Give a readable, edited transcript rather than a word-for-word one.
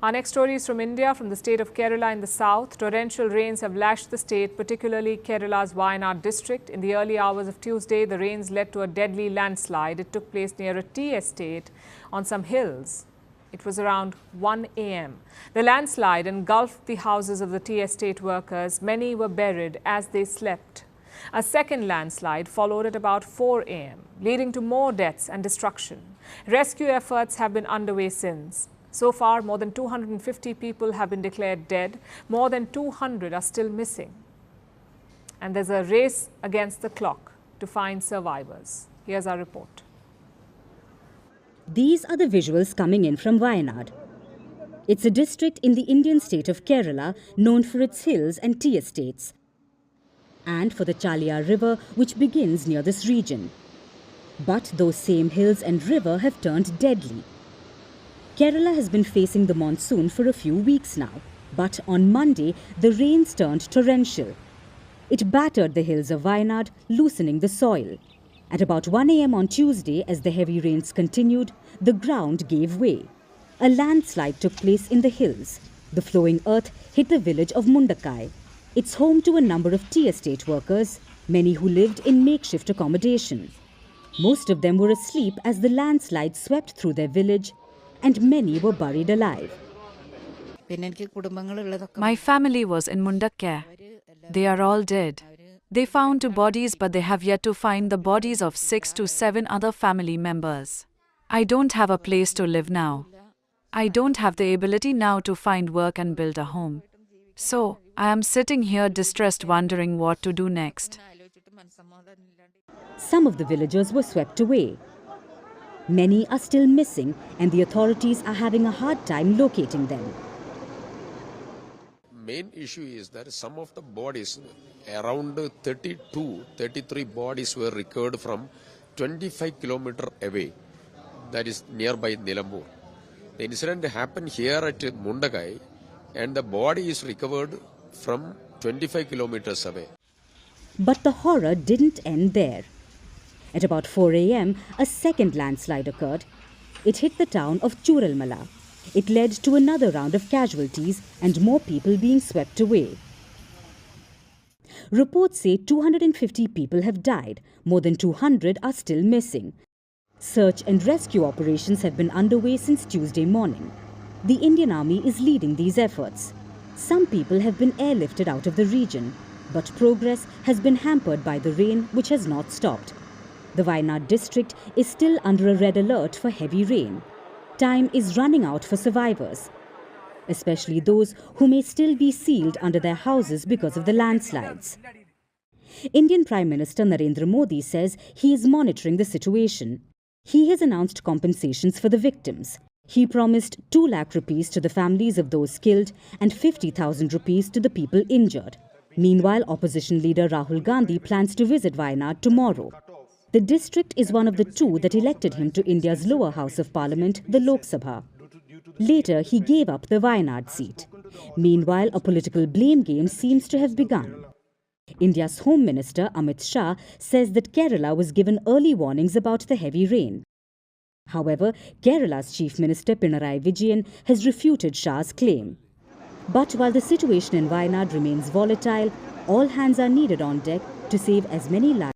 Our next story is from India, from the state of Kerala in the south. Torrential rains have lashed the state, particularly Kerala's Wayanad district. In the early hours of Tuesday, the rains led to a deadly landslide. It took place near a tea estate on some hills. It was around 1 a.m. The landslide engulfed the houses of the tea estate workers. Many were buried as they slept. A second landslide followed at about 4 a.m., leading to more deaths and destruction. Rescue efforts have been underway since. So far, more than 250 people have been declared dead. More than 200 are still missing. And there's a race against the clock to find survivors. Here's our report. These are the visuals coming in from Wayanad. It's a district in the Indian state of Kerala known for its hills and tea estates, and for the Chaliyar river, which begins near this region. But those same hills and river have turned deadly. Kerala has been facing the monsoon for a few weeks now, but on Monday, the rains turned torrential. It battered the hills of Wayanad, loosening the soil. At about 1 a.m. on Tuesday, as the heavy rains continued, the ground gave way. A landslide took place in the hills. The flowing earth hit the village of Mundakai. It's home to a number of tea estate workers, many who lived in makeshift accommodation. Most of them were asleep as the landslide swept through their village, and many were buried alive. My family was in Mundakai. They are all dead. They found 2 bodies, but they have yet to find the bodies of 6 to 7 other family members. I don't have a place to live now. I don't have the ability now to find work and build a home. So, I am sitting here distressed, wondering what to do next. Some of the villagers were swept away. Many are still missing, and the authorities are having a hard time locating them. Main issue is that some of the bodies, around 33 bodies were recovered from 25 kilometers away, that is nearby Nilambur. The incident happened here at Mundakai, and the body is recovered from 25 kilometers away. But the horror didn't end there. At about 4 a.m., a second landslide occurred. It hit the town of Churalmala. It led to another round of casualties and more people being swept away. Reports say 250 people have died. More than 200 are still missing. Search and rescue operations have been underway since Tuesday morning. The Indian Army is leading these efforts. Some people have been airlifted out of the region, but progress has been hampered by the rain, which has not stopped. The Wayanad district is still under a red alert for heavy rain. Time is running out for survivors, especially those who may still be sealed under their houses because of the landslides. Indian Prime Minister Narendra Modi says he is monitoring the situation. He has announced compensations for the victims. He promised 2 lakh rupees to the families of those killed and 50,000 rupees to the people injured. Meanwhile, opposition leader Rahul Gandhi plans to visit Wayanad tomorrow. The district is one of the 2 that elected him to India's lower house of parliament, the Lok Sabha. Later, he gave up the Wayanad seat. Meanwhile, a political blame game seems to have begun. India's Home Minister Amit Shah says that Kerala was given early warnings about the heavy rain. However, Kerala's Chief Minister Pinarayi Vijayan has refuted Shah's claim. But while the situation in Wayanad remains volatile, all hands are needed on deck to save as many lives